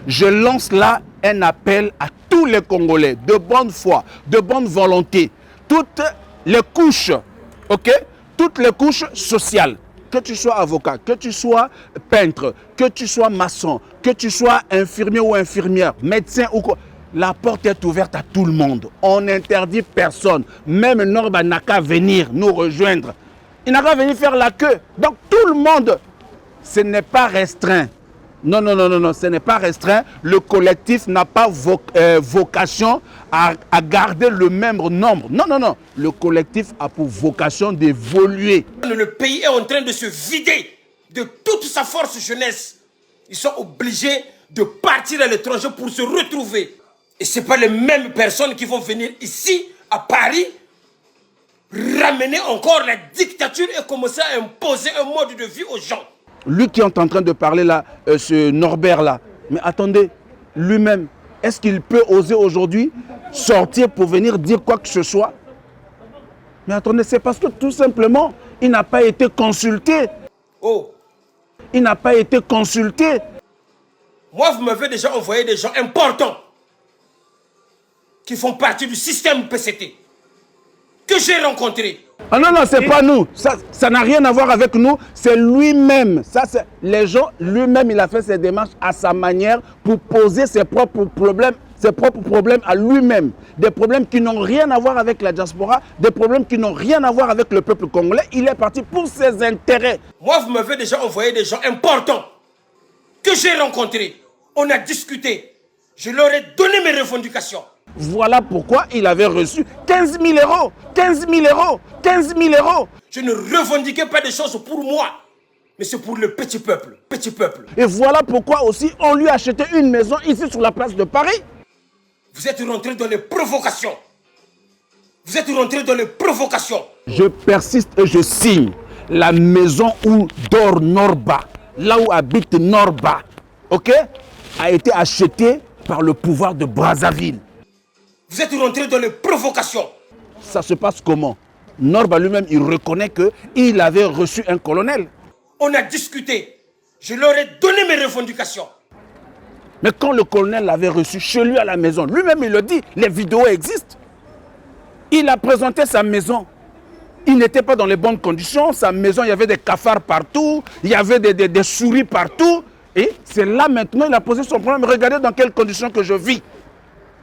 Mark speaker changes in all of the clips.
Speaker 1: Je lance là un appel à tous les Congolais de bonne foi, de bonne volonté, toutes les couches, ok, toutes les couches sociales. Que tu sois avocat, que tu sois peintre, que tu sois maçon, que tu sois infirmier ou infirmière, médecin ou quoi. La porte est ouverte à tout le monde. On n'interdit personne. Même Norba n'a qu'à venir nous rejoindre. Il n'a qu'à venir faire la queue. Donc tout le monde, ce n'est pas restreint. Non, non, non, non, non, ce n'est pas restreint. Le collectif n'a pas vocation à garder le même nombre. Non, non, non. Le collectif a pour vocation d'évoluer.
Speaker 2: Le pays est en train de se vider de toute sa force jeunesse. Ils sont obligés de partir à l'étranger pour se retrouver. Et ce n'est pas les mêmes personnes qui vont venir ici, à Paris, ramener encore la dictature et commencer à imposer un mode de vie aux gens.
Speaker 1: Lui qui est en train de parler là, ce Norbert là, mais attendez, lui-même, est-ce qu'il peut oser aujourd'hui sortir pour venir dire quoi que ce soit? Mais attendez, c'est parce que tout simplement, il n'a pas été consulté.
Speaker 2: Oh.
Speaker 1: Il n'a pas été consulté.
Speaker 2: Moi, vous m'avez déjà envoyé des gens importants qui font partie du système PCT que j'ai rencontré.
Speaker 1: Ah non, non, c'est pas nous. Ça n'a rien à voir avec nous. C'est lui-même. Les gens, lui-même, il a fait ses démarches à sa manière pour poser ses propres problèmes à lui-même. Des problèmes qui n'ont rien à voir avec la diaspora, des problèmes qui n'ont rien à voir avec le peuple congolais. Il est parti pour ses intérêts.
Speaker 2: Moi, vous m'avez déjà envoyé des gens importants que j'ai rencontrés. On a discuté. Je leur ai donné mes revendications.
Speaker 1: Voilà pourquoi il avait reçu 15 000 euros. 15 000 euros. 15 000 euros.
Speaker 2: Je ne revendiquais pas des choses pour moi, mais c'est pour le petit peuple. Petit peuple.
Speaker 1: Et voilà pourquoi aussi on lui a acheté une maison ici sur la place de Paris.
Speaker 2: Vous êtes rentré dans les provocations. Vous êtes rentré dans les provocations.
Speaker 1: Je persiste et je signe. La maison où dort Norba, là où habite Norba, ok, a été achetée par le pouvoir de Brazzaville.
Speaker 2: Vous êtes rentré dans les provocations.
Speaker 1: Ça se passe comment? Norba lui-même, il reconnaît qu'il avait reçu un colonel.
Speaker 2: On a discuté. Je leur ai donné mes revendications.
Speaker 1: Mais quand le colonel l'avait reçu chez lui à la maison, lui-même il le dit, les vidéos existent. Il a présenté sa maison. Il n'était pas dans les bonnes conditions. Sa maison, il y avait des cafards partout, il y avait des souris partout. Et c'est là maintenant, il a posé son problème. Regardez dans quelles conditions que je vis.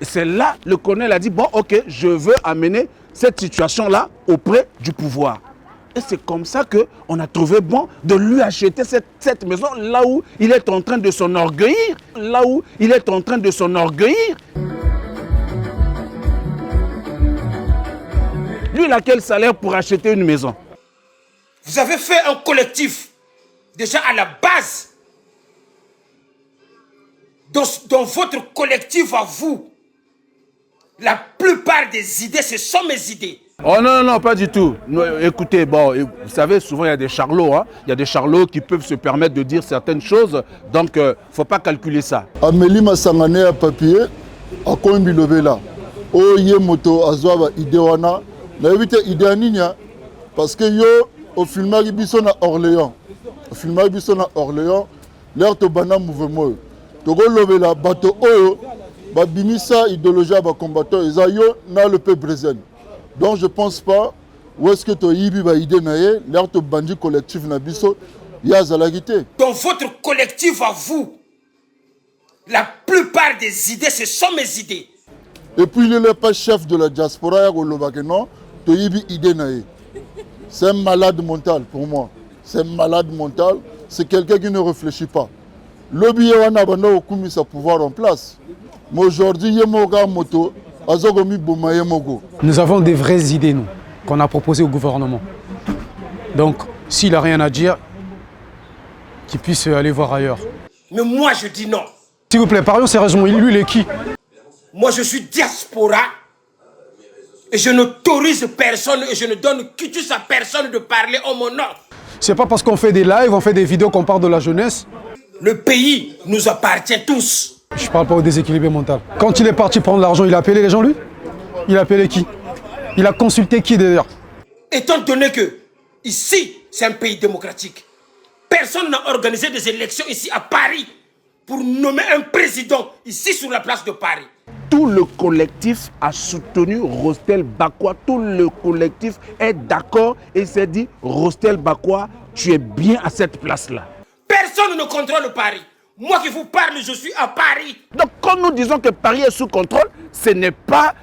Speaker 1: Et c'est là, le colonel a dit, bon, ok, je veux amener cette situation-là auprès du pouvoir. Et c'est comme ça qu'on a trouvé bon de lui acheter cette maison là où il est en train de s'enorgueillir. Là où il est en train de s'enorgueillir. Lui, il a quel salaire pour acheter une maison?
Speaker 2: Vous avez fait un collectif, déjà à la base. Dans votre collectif à vous, la plupart des idées, ce sont mes idées.
Speaker 1: Oh non, non, non, pas du tout. Écoutez, bon, vous savez, souvent il y a des charlots. Hein. Il y a des charlots qui peuvent se permettre de dire certaines choses. Donc, il ne faut pas calculer ça.
Speaker 3: Amélie Massangane à papier, à Kombilobela. Oye moto azwa idée wana. Na évité idée aninya. Parce que yo, au film Biso na Orléans. Au film Biso na Orléans, l'air to bana mouvement. Togo lobela bato oyo. Babimisa idéologie à combattant et yo na le peuple brésilien. Donc je pense pas où est-ce que tu as eu idée naie l'air de bandit collectif na biso ya zalagité.
Speaker 2: Dans votre collectif à vous, la plupart des idées ce sont mes idées.
Speaker 3: Et puis il n'est pas chef de la diaspora ya Golobakeno, tu as eu idée naie. C'est un malade mental pour moi. C'est un malade mental, c'est quelqu'un qui ne réfléchit pas. Lobby wana banda okumi sa pouvoir en place. Mais aujourd'hui yemoga moto azogomi boma yemogo.
Speaker 4: Nous avons des vraies idées nous qu'on a proposées au gouvernement. Donc s'il n'a rien à dire, qu'il puisse aller voir ailleurs.
Speaker 2: Mais moi je dis non.
Speaker 4: S'il vous plaît, parlons sérieusement, lui il est qui?
Speaker 2: Moi je suis diaspora et je n'autorise personne et je ne donne quitus à personne de parler en mon nom.
Speaker 4: C'est pas parce qu'on fait des lives, on fait des vidéos qu'on parle de la jeunesse.
Speaker 2: Le pays nous appartient tous.
Speaker 4: Je parle pas au déséquilibre mental. Quand il est parti prendre l'argent, il a appelé les gens lui? Il a appelé qui? Il a consulté qui d'ailleurs?
Speaker 2: Étant donné que ici c'est un pays démocratique, personne n'a organisé des élections ici à Paris pour nommer un président ici sur la place de Paris.
Speaker 1: Tout le collectif a soutenu Rostel Bakwa. Tout le collectif est d'accord et s'est dit, Rostel Bakwa, tu es bien à cette place-là.
Speaker 2: Personne ne contrôle Paris. Moi qui vous parle, je suis à Paris.
Speaker 1: Donc quand nous disons que Paris est sous contrôle, ce n'est pas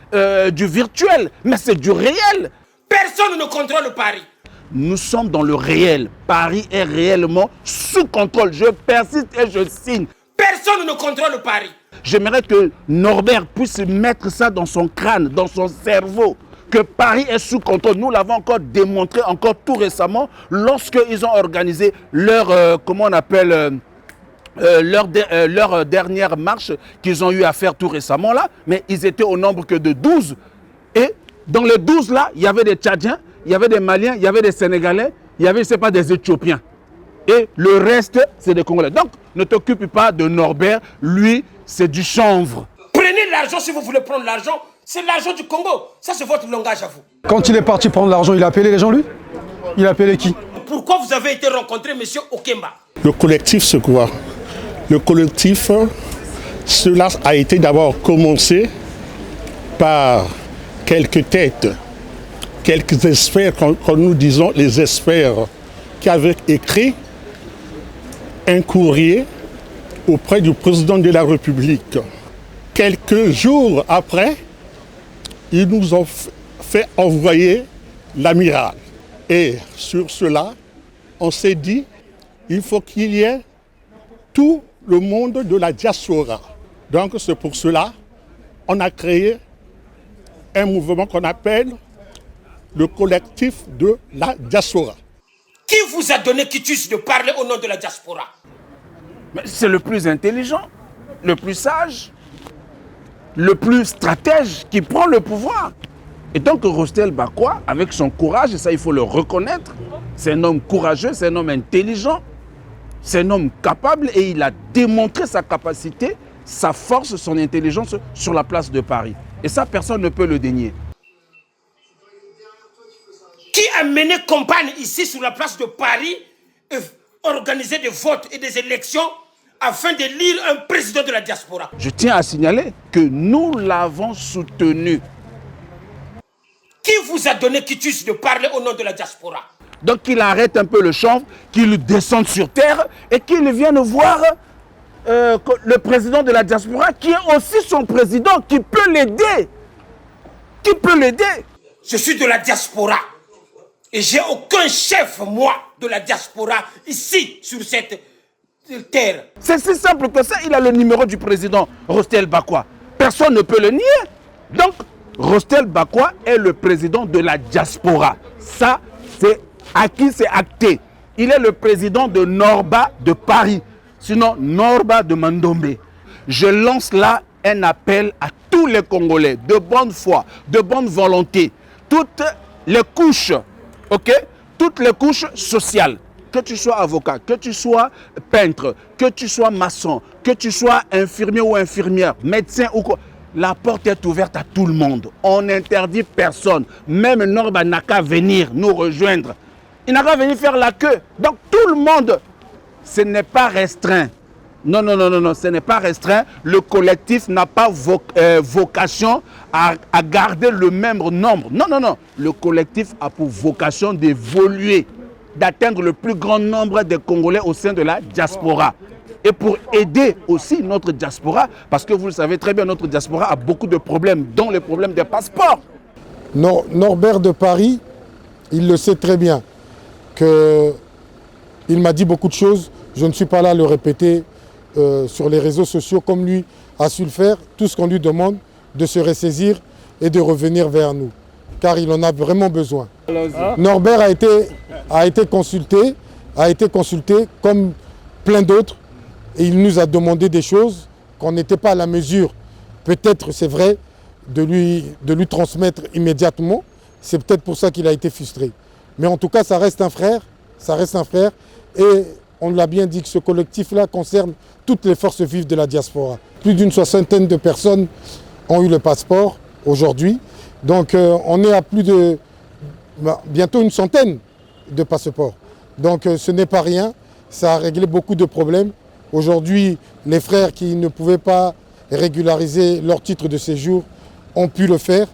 Speaker 1: du virtuel, mais c'est du réel.
Speaker 2: Personne ne contrôle Paris.
Speaker 1: Nous sommes dans le réel. Paris est réellement sous contrôle. Je persiste et je signe.
Speaker 2: Personne ne contrôle Paris.
Speaker 1: J'aimerais que Norbert puisse mettre ça dans son crâne, dans son cerveau, que Paris est sous contrôle. Nous l'avons encore démontré encore tout récemment lorsqu'ils ont organisé leur, comment on appelle, leur dernière marche qu'ils ont eu à faire tout récemment là. Mais ils étaient au nombre que de 12. Et dans les 12 là, il y avait des Tchadiens, il y avait des Maliens, il y avait des Sénégalais, il y avait, je ne sais pas, des Éthiopiens. Et le reste, c'est des Congolais. Donc, ne t'occupe pas de Norbert. Lui, c'est du chanvre.
Speaker 2: Prenez l'argent si vous voulez prendre l'argent. C'est l'argent du Congo. Ça, c'est votre langage à vous.
Speaker 4: Quand il est parti prendre l'argent, il a appelé les gens, lui? Il a appelé qui?
Speaker 2: Pourquoi vous avez été rencontré, M. Okemba?
Speaker 5: Le collectif, c'est quoi? Le collectif, cela a été d'abord commencé par quelques têtes, quelques experts, comme nous disons les experts, qui avaient écrit un courrier auprès du président de la République. Quelques jours après, ils nous ont fait envoyer l'amiral. Et sur cela, on s'est dit, il faut qu'il y ait tout le monde de la diaspora. Donc c'est pour cela qu'on a créé un mouvement qu'on appelle le collectif de la diaspora.
Speaker 2: Qui vous a donné quitus de parler au nom de la diaspora?
Speaker 1: C'est le plus intelligent, le plus sage, le plus stratège qui prend le pouvoir. Et donc Rostel Bakwa, avec son courage, et ça il faut le reconnaître, c'est un homme courageux, c'est un homme intelligent, c'est un homme capable et il a démontré sa capacité, sa force, son intelligence sur la place de Paris. Et ça, personne ne peut le dénier.
Speaker 2: Qui a mené campagne ici sur la place de Paris et organisé des votes et des élections afin d'élire un président de la diaspora?
Speaker 1: Je tiens à signaler que nous l'avons soutenu.
Speaker 2: Qui vous a donné quitus de parler au nom de la diaspora?
Speaker 1: Donc qu'il arrête un peu le chanvre, qu'il descende sur terre et qu'il vienne voir le président de la diaspora qui est aussi son président, qui peut l'aider. Qui peut l'aider?
Speaker 2: Je suis de la diaspora. Et j'ai aucun chef, moi, de la diaspora, ici, sur cette terre.
Speaker 1: C'est si simple que ça. Il a le numéro du président Rostel Bakwa. Personne ne peut le nier. Donc, Rostel Bakwa est le président de la diaspora. Ça, c'est acquis, c'est acté. Il est le président de Norba de Paris. Sinon, Norba de Mandombe. Je lance là un appel à tous les Congolais de bonne foi, de bonne volonté. Toutes les couches, ok? Toutes les couches sociales. Que tu sois avocat, que tu sois peintre, que tu sois maçon, que tu sois infirmier ou infirmière, médecin ou quoi. La porte est ouverte à tout le monde. On n'interdit personne. Même Norba n'a qu'à venir nous rejoindre. Il n'a qu'à venir faire la queue. Donc tout le monde, ce n'est pas restreint. Non, non, non, non, non, ce n'est pas restreint. Le collectif n'a pas vocation à garder le même nombre. Non, non, non. Le collectif a pour vocation d'évoluer, d'atteindre le plus grand nombre de Congolais au sein de la diaspora. Et pour aider aussi notre diaspora, parce que vous le savez très bien, notre diaspora a beaucoup de problèmes, dont les problèmes des passeports.
Speaker 3: Norbert de Paris, il le sait très bien, qu'il m'a dit beaucoup de choses. Je ne suis pas là à le répéter sur les réseaux sociaux comme lui a su le faire. Tout ce qu'on lui demande, de se ressaisir et de revenir vers nous, car il en a vraiment besoin. Norbert a été consulté comme plein d'autres. Et il nous a demandé des choses qu'on n'était pas à la mesure, peut-être c'est vrai, de lui transmettre immédiatement. C'est peut-être pour ça qu'il a été frustré. Mais en tout cas, ça reste un frère. Et on l'a bien dit que ce collectif-là concerne toutes les forces vives de la diaspora. Plus d'une 60aine de personnes ont eu le passeport aujourd'hui. Donc on est à plus de bientôt une centaine de passeports. Donc ce n'est pas rien. Ça a réglé beaucoup de problèmes.
Speaker 6: Aujourd'hui, les frères qui ne pouvaient pas régulariser leur titre de séjour ont pu le faire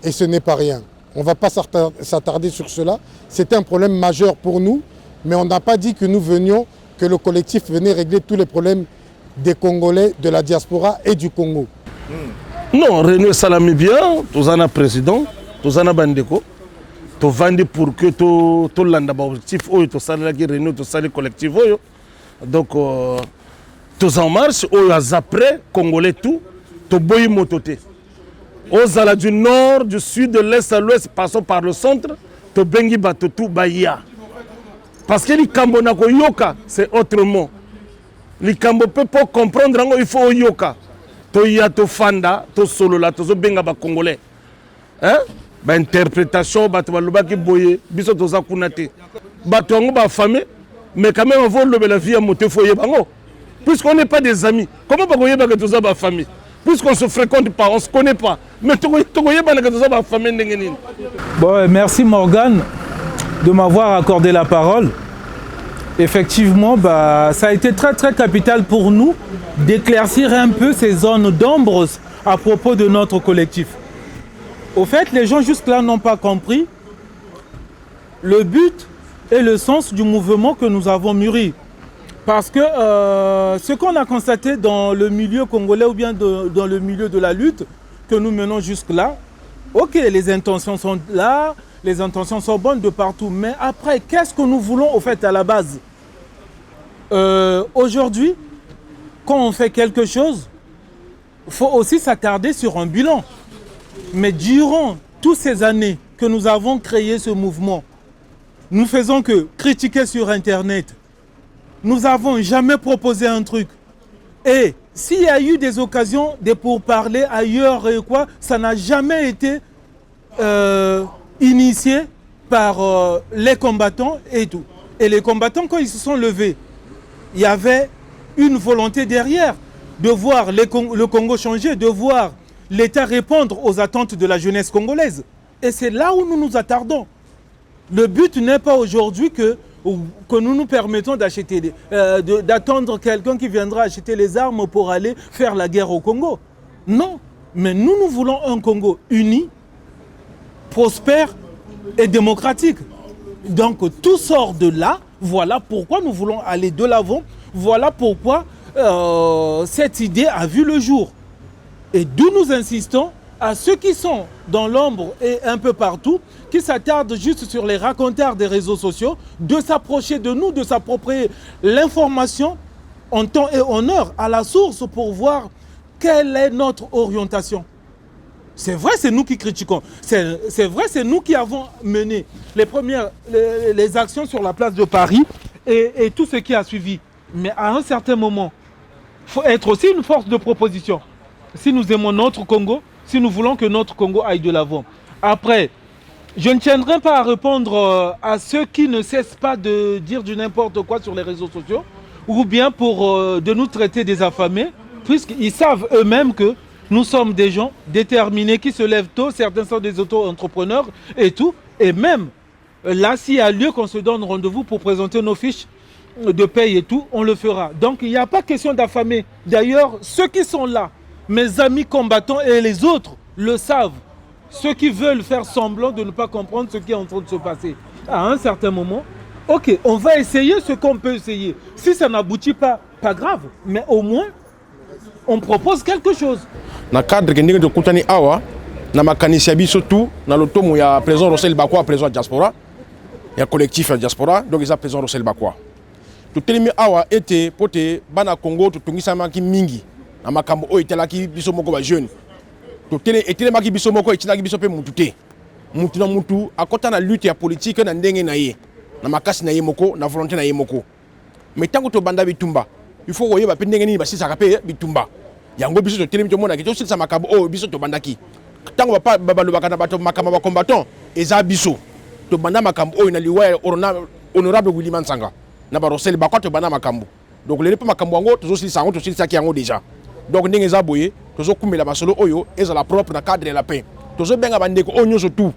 Speaker 6: et ce n'est pas rien. On ne va pas s'attarder sur cela. C'est un problème majeur pour nous, mais on n'a pas dit que nous venions, que le collectif venait régler tous les problèmes des Congolais, de la diaspora et du Congo.
Speaker 7: Non, René Salami bien, tous en a président, tous en a bandeko. Tu vendu pour que tu l'as objectif, tu sais que René, tu sais le collectif. Donc, tous en marche, après, Congolais tout, tu bois mototé. Aux alas du nord, du sud, de l'est à l'ouest, passons par le centre, tu bengi batotou baya. Parce que les Cambonako yoka, c'est autrement. Les Cambo peut pas comprendre, il faut yoka. Tu y a tu fanda, tu solo là, tu benga ba Congolais. Hein? Ba interprétation, ba tu baluba ki boye, biso to zakunate. Ba tu ango ba famille, mais quand même on veut le la vie à monter foyer bango. Puisqu'on n'est pas des amis, comment pas goyer ba que tu za ba famille? Puisqu'on se fréquente pas, on se connaît pas. Mais tu goyer ba que tu za ba famille ndengenine.
Speaker 8: Bon, merci Morgan de m'avoir accordé la parole. Effectivement, ça a été très très capital pour nous d'éclaircir un peu ces zones d'ombre à propos de notre collectif. Au fait, les gens jusque-là n'ont pas compris le but et le sens du mouvement que nous avons mûri. Parce que ce qu'on a constaté dans le milieu congolais ou bien dans le milieu de la lutte que nous menons jusque-là, ok, les intentions sont là, les intentions sont bonnes de partout, mais après, qu'est-ce que nous voulons au fait à la base? Aujourd'hui, quand on fait quelque chose, il faut aussi s'attarder sur un bilan. Mais durant toutes ces années que nous avons créé ce mouvement, nous faisons que critiquer sur Internet. Nous n'avons jamais proposé un truc. Et s'il y a eu des occasions de pourparler ailleurs et quoi, ça n'a jamais été initié par les combattants et tout. Et les combattants, quand ils se sont levés, il y avait une volonté derrière de voir le Congo changer, de voir l'État répondre aux attentes de la jeunesse congolaise. Et c'est là où nous nous attardons. Le but n'est pas aujourd'hui que nous nous permettons d'acheter, d'attendre quelqu'un qui viendra acheter les armes pour aller faire la guerre au Congo. Non, mais nous voulons un Congo uni, prospère et démocratique. Donc tout sort de là. Voilà pourquoi nous voulons aller de l'avant. Voilà pourquoi cette idée a vu le jour. Et d'où nous insistons à ceux qui sont dans l'ombre et un peu partout, qui s'attardent juste sur les racontars des réseaux sociaux, de s'approcher de nous, de s'approprier l'information en temps et en heure, à la source, pour voir quelle est notre orientation. C'est vrai, c'est nous qui critiquons. C'est vrai, c'est nous qui avons mené les actions sur la place de Paris et tout ce qui a suivi. Mais à un certain moment, il faut être aussi une force de proposition. Si nous aimons notre Congo, si nous voulons que notre Congo aille de l'avant. Après, je ne tiendrai pas à répondre à ceux qui ne cessent pas de dire du n'importe quoi sur les réseaux sociaux, ou bien de nous traiter des affamés, puisqu'ils savent eux-mêmes que nous sommes des gens déterminés qui se lèvent tôt, certains sont des auto-entrepreneurs et tout. Et même là, s'il y a lieu qu'on se donne rendez-vous pour présenter nos fiches de paye et tout, on le fera. Donc il n'y a pas question d'affamer. D'ailleurs, ceux qui sont là, mes amis combattants et les autres, le savent. Ceux qui veulent faire semblant de ne pas comprendre ce qui est en train de se passer. À un certain moment, ok, on va essayer ce qu'on peut essayer. Si ça n'aboutit pas, pas grave. Mais au moins, on propose quelque chose.
Speaker 2: Dans le cadre de Koutani Awa, dans ma canissabie surtout, dans le tome où il y a présent Rossel Bakwa, présent diaspora, il y a un collectif diaspora, donc il y a présent Rossel Bakwa. Tout le monde Awa était poté, bana Congo, tout le monde qui mingi, dans ma cambo, il était là qui biso moko jeune. Tout le monde était là qui biso moko, il était là qui biso pe mutute. Mutu na mutu, à côté de la lutte politique, na ndenge na ye, na makasi na ye moko, na volonté na ye moko. Mais tant que tu banda bitumba, il faut voyer ba ndenge ni ba si ça rappelle bitumba. Yango biso to telemi to mona ki to silisa makabo o biso to bandaki tango ba babalo bakana bato makama ba combattant eza biso to banda makambo o na liwa honorable William Sanga na ba Rossel Bakwa to banda makambo donc le lepo makambo yango to silisa yango to silisa ki yango déjà donc ndenge eza boye to zo kumela basolo oyo eza la propre na cadre de la paix to zo benga bandeko onyo zo tout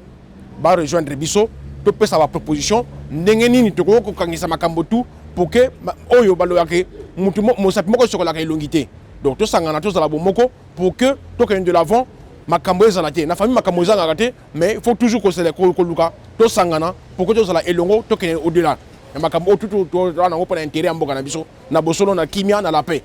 Speaker 2: ba rejoindre biso to pesa ba proposition ndenge nini to ko kangisa makambo tout pour que oyo balo yake
Speaker 9: mosapi moko sokolaka elongi te. Donc tosangana tozala bomoko pour que tokende de l'avant makambo ezala te. Na famille makambo ezala te, mais il faut toujours koluka tosangana pour que tozala elongo tokende au-delà. Makambo tout na intérêt ya mboka na biso na bosolo na kimia na la paix.